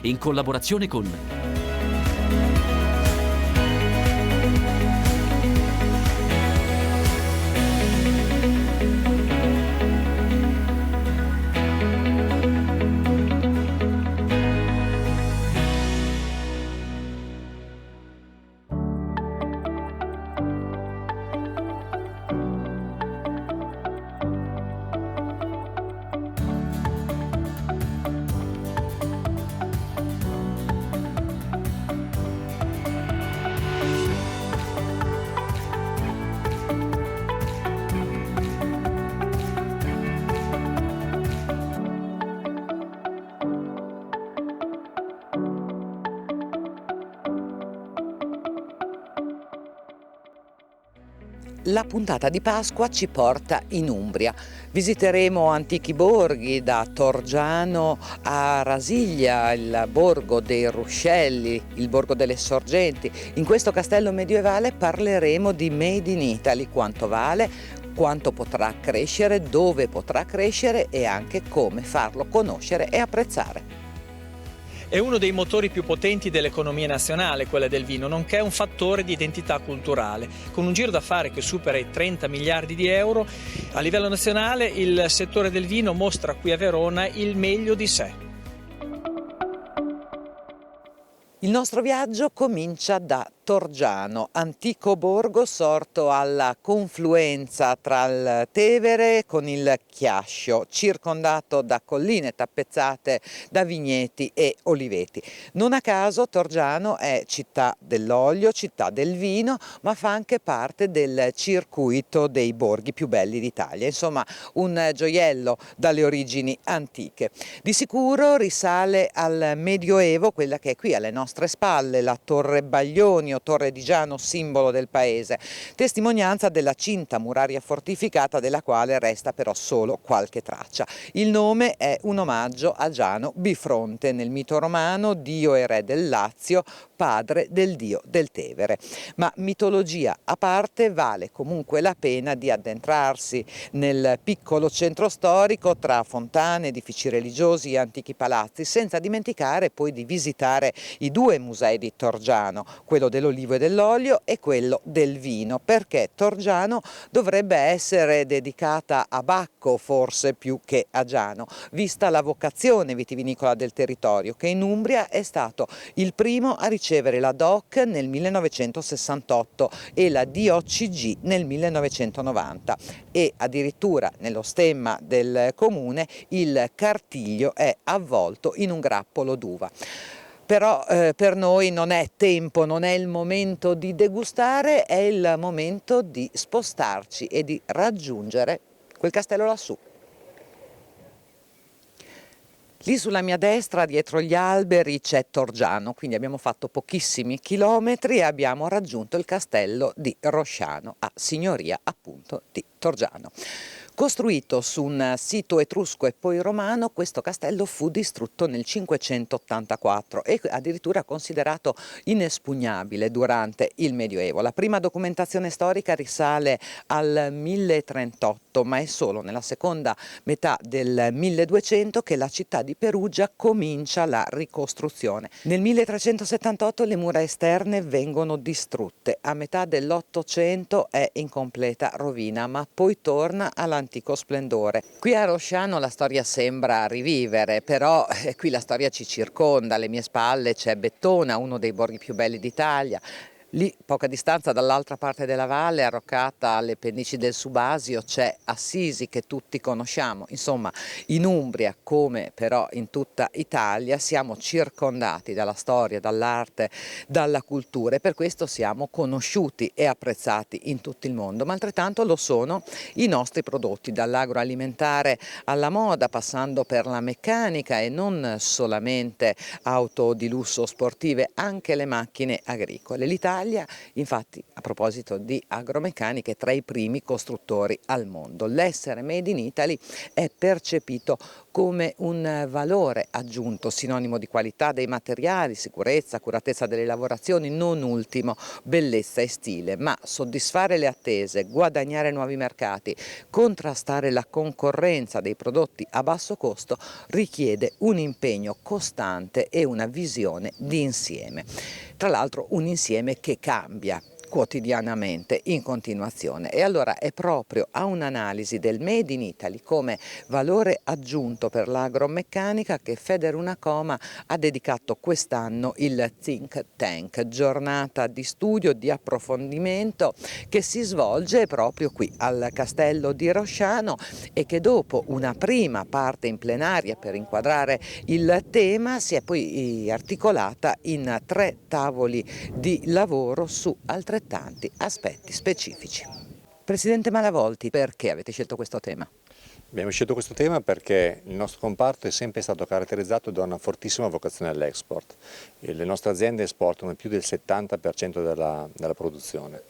in collaborazione con La puntata di Pasqua ci porta in Umbria. Visiteremo antichi borghi, da Torgiano a Rasiglia, il borgo dei Ruscelli, il borgo delle Sorgenti. In questo castello medievale parleremo di Made in Italy, quanto vale, quanto potrà crescere, dove potrà crescere e anche come farlo conoscere e apprezzare. È uno dei motori più potenti dell'economia nazionale, quella del vino, nonché un fattore di identità culturale. Con un giro d'affari che supera i 30 miliardi di euro, a livello nazionale il settore del vino mostra qui a Verona il meglio di sé. Il nostro viaggio comincia da Torgiano, antico borgo sorto alla confluenza tra il Tevere con il Chiascio, circondato da colline tappezzate da vigneti e oliveti. Non a caso Torgiano è città dell'olio, città del vino, ma fa anche parte del circuito dei borghi più belli d'Italia. Insomma, un gioiello dalle origini antiche. Di sicuro risale al Medioevo quella che è qui alle nostre spalle, la Torre Baglioni o Torre di Giano, simbolo del paese, testimonianza della cinta muraria fortificata della quale resta però solo qualche traccia. Il nome è un omaggio a Giano Bifronte, nel mito romano dio e re del Lazio, padre del dio del Tevere. Ma mitologia a parte, vale comunque la pena di addentrarsi nel piccolo centro storico tra fontane, edifici religiosi e antichi palazzi, senza dimenticare poi di visitare i due musei di Torgiano, quello dell'olivo e dell'olio e quello del vino, perché Torgiano dovrebbe essere dedicata a Bacco forse più che a Giano, vista la vocazione vitivinicola del territorio, che in Umbria è stato il primo a ricevere la DOC nel 1968 e la DOCG nel 1990 e addirittura nello stemma del comune il cartiglio è avvolto in un grappolo d'uva. Però per noi non è tempo, non è il momento di degustare, è il momento di spostarci e di raggiungere quel castello lassù. Lì sulla mia destra, dietro gli alberi, c'è Torgiano, quindi abbiamo fatto pochissimi chilometri e abbiamo raggiunto il castello di Rosciano, a signoria appunto di Torgiano. Costruito su un sito etrusco e poi romano, questo castello fu distrutto nel 584 e addirittura considerato inespugnabile durante il Medioevo. La prima documentazione storica risale al 1038, ma è solo nella seconda metà del 1200 che la città di Perugia comincia la ricostruzione. Nel 1378 le mura esterne vengono distrutte, a metà dell'800 è in completa rovina, ma poi torna all'antico splendore. Qui a Rosciano la storia sembra rivivere, però qui la storia ci circonda, alle mie spalle c'è Bettona, uno dei borghi più belli d'Italia. Lì, poca distanza dall'altra parte della valle, arroccata alle pendici del Subasio, c'è Assisi, che tutti conosciamo. Insomma, in Umbria, come però in tutta Italia, siamo circondati dalla storia, dall'arte, dalla cultura e per questo siamo conosciuti e apprezzati in tutto il mondo. Ma altrettanto lo sono i nostri prodotti, dall'agroalimentare alla moda, passando per la meccanica e non solamente auto di lusso sportive, anche le macchine agricole. L'Italia, infatti, a proposito di agromeccanica, è tra i primi costruttori al mondo. L'essere made in Italy è percepito come un valore aggiunto, sinonimo di qualità dei materiali, sicurezza, accuratezza delle lavorazioni, non ultimo bellezza e stile, ma soddisfare le attese, guadagnare nuovi mercati, contrastare la concorrenza dei prodotti a basso costo richiede un impegno costante e una visione di insieme. Tra l'altro un insieme che cambia quotidianamente, in continuazione, e allora è proprio a un'analisi del Made in Italy come valore aggiunto per l'agromeccanica che Federunacoma ha dedicato quest'anno il Think Tank, giornata di studio, di approfondimento che si svolge proprio qui al Castello di Rosciano e che dopo una prima parte in plenaria per inquadrare il tema si è poi articolata in 3 tavoli di lavoro su altrettanti aspetti specifici. Presidente Malavolti, perché avete scelto questo tema? Abbiamo scelto questo tema perché il nostro comparto è sempre stato caratterizzato da una fortissima vocazione all'export. Le nostre aziende esportano più del 70% della produzione.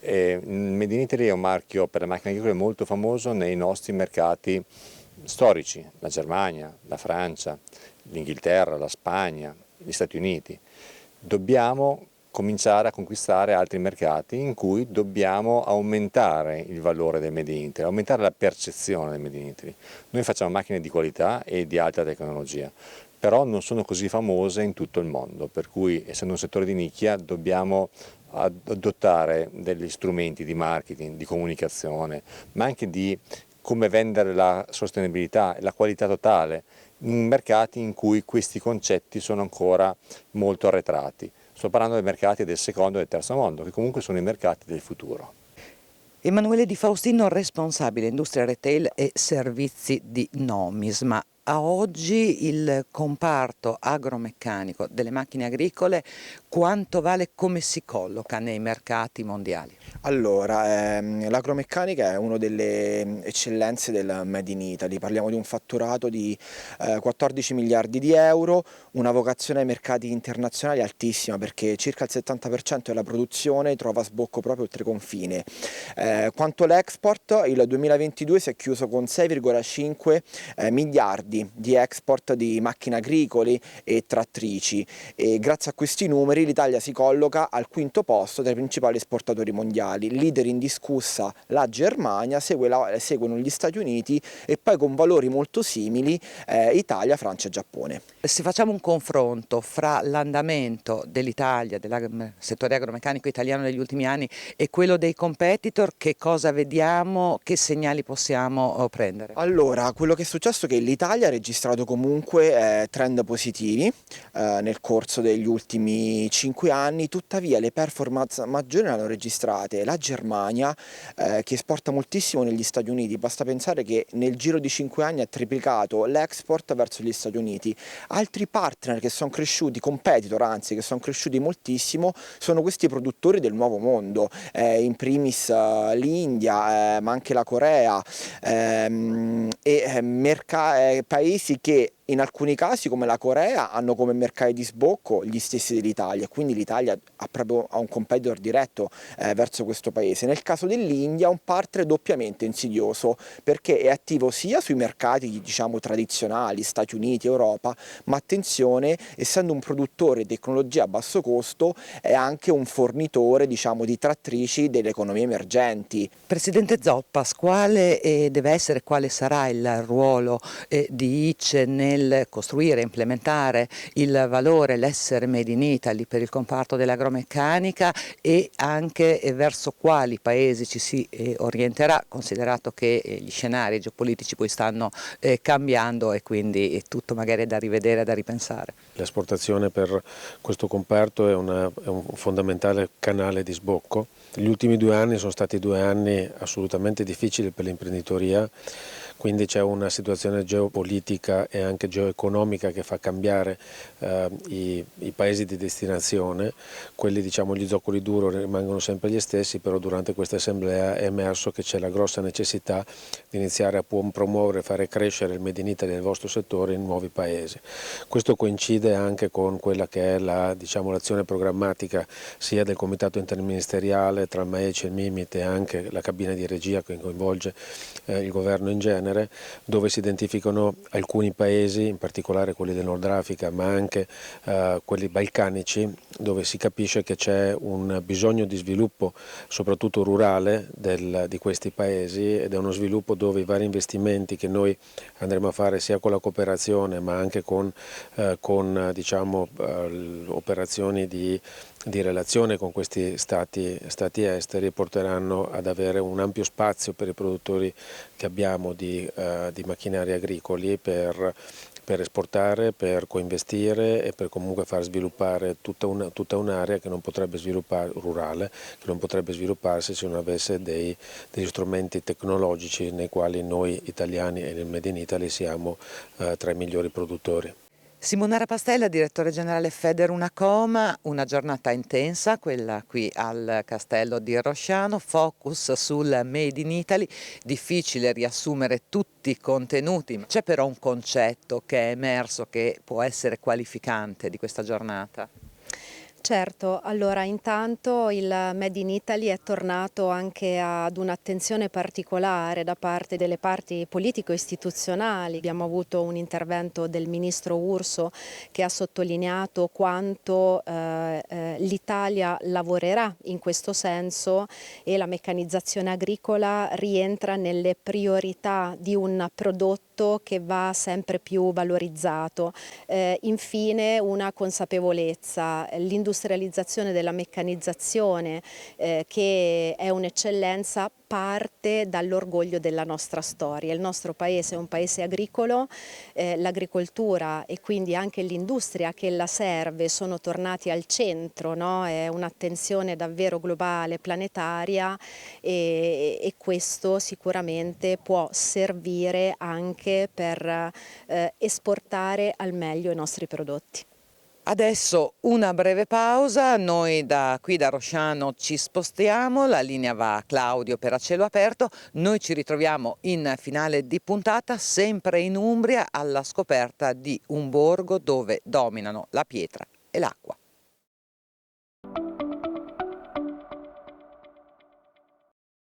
Il Made in Italy è un marchio per le macchine agricole molto famoso nei nostri mercati storici, la Germania, la Francia, l'Inghilterra, la Spagna, gli Stati Uniti. Dobbiamo cominciare a conquistare altri mercati in cui dobbiamo aumentare il valore del Made in Italy, aumentare la percezione del Made in Italy. Noi facciamo macchine di qualità e di alta tecnologia, però non sono così famose in tutto il mondo, per cui essendo un settore di nicchia dobbiamo adottare degli strumenti di marketing, di comunicazione, ma anche di come vendere la sostenibilità e la qualità totale in mercati in cui questi concetti sono ancora molto arretrati. Sto parlando dei mercati del secondo e del terzo mondo, che comunque sono i mercati del futuro. Emanuele Di Faustino, responsabile industria retail e servizi di Nomisma. A oggi il comparto agromeccanico delle macchine agricole quanto vale, come si colloca nei mercati mondiali? Allora, l'agromeccanica è una delle eccellenze del Made in Italy, parliamo di un fatturato di 14 miliardi di euro, una vocazione ai mercati internazionali altissima perché circa il 70% della produzione trova sbocco proprio oltre confine. Quanto all'export, il 2022 si è chiuso con 6,5 miliardi di export di macchine agricole e trattrici e grazie a questi numeri l'Italia si colloca al 5° posto tra i principali esportatori mondiali, leader indiscussa la Germania, seguono gli Stati Uniti e poi con valori molto simili Italia, Francia e Giappone. Se facciamo un confronto fra l'andamento dell'Italia, del settore agromeccanico italiano negli ultimi anni e quello dei competitor, che cosa vediamo, che segnali possiamo prendere? Allora, quello che è successo è che l'Italia ha registrato comunque trend positivi nel corso degli ultimi 5 anni, tuttavia le performance maggiori le hanno registrate la Germania che esporta moltissimo negli Stati Uniti, basta pensare che nel giro di 5 anni ha triplicato l'export verso gli Stati Uniti. Altri partner che sono cresciuti, competitor anzi, che sono cresciuti moltissimo sono questi produttori del nuovo mondo, in primis l'India, ma anche la Corea paesi che in alcuni casi come la Corea hanno come mercati di sbocco gli stessi dell'Italia, quindi l'Italia ha un competitor diretto verso questo paese. Nel caso dell'India un partner doppiamente insidioso perché è attivo sia sui mercati diciamo tradizionali, Stati Uniti, Europa, ma attenzione, essendo un produttore di tecnologia a basso costo è anche un fornitore diciamo di trattrici delle economie emergenti. Presidente Zoppas, quale deve essere, quale sarà il ruolo di ICE nel costruire e implementare il valore, l'essere Made in Italy per il comparto dell'agromeccanica e anche verso quali paesi ci si orienterà, considerato che gli scenari geopolitici poi stanno cambiando e quindi è tutto magari da rivedere, da ripensare? L'esportazione per questo comparto è un fondamentale canale di sbocco. Gli ultimi 2 anni sono stati 2 anni assolutamente difficili per l'imprenditoria, quindi c'è una situazione geopolitica e anche geoeconomica che fa cambiare i paesi di destinazione. Quelli, diciamo, gli zoccoli duri rimangono sempre gli stessi, però durante questa assemblea è emerso che c'è la grossa necessità di iniziare a promuovere e fare crescere il Made in Italy del vostro settore in nuovi paesi. Questo coincide anche con quella che è l'azione programmatica sia del Comitato Interministeriale tra il MAECI e il MIMIT e anche la cabina di regia che coinvolge il governo in genere, genere, dove si identificano alcuni paesi, in particolare quelli del Nord Africa, ma anche quelli balcanici, dove si capisce che c'è un bisogno di sviluppo, soprattutto rurale, di questi paesi, ed è uno sviluppo dove i vari investimenti che noi andremo a fare sia con la cooperazione ma anche con diciamo, operazioni di relazione con questi stati esteri porteranno ad avere un ampio spazio per i produttori che abbiamo di macchinari agricoli per esportare, per coinvestire e per comunque far sviluppare tutta un'area che non potrebbe rurale, che non potrebbe svilupparsi se non avesse degli strumenti tecnologici nei quali noi italiani e nel Made in Italy siamo tra i migliori produttori. Simonara Pastella, direttore generale Federunacoma, una giornata intensa, quella qui al castello di Rosciano, focus sul Made in Italy, difficile riassumere tutti i contenuti, c'è però un concetto che è emerso che può essere qualificante di questa giornata. Certo, allora intanto il Made in Italy è tornato anche ad un'attenzione particolare da parte delle parti politico-istituzionali. Abbiamo avuto un intervento del ministro Urso che ha sottolineato quanto l'Italia lavorerà in questo senso e la meccanizzazione agricola rientra nelle priorità di un prodotto che va sempre più valorizzato. Infine una consapevolezza, l'industrializzazione della meccanizzazione che è un'eccellenza parte dall'orgoglio della nostra storia. Il nostro paese è un paese agricolo, l'agricoltura e quindi anche l'industria che la serve sono tornati al centro, no? È un'attenzione davvero globale, planetaria e questo sicuramente può servire anche per esportare al meglio i nostri prodotti. Adesso una breve pausa, noi da qui da Rosciano ci spostiamo, la linea va a Claudio per A Cielo Aperto, noi ci ritroviamo in finale di puntata sempre in Umbria alla scoperta di un borgo dove dominano la pietra e l'acqua.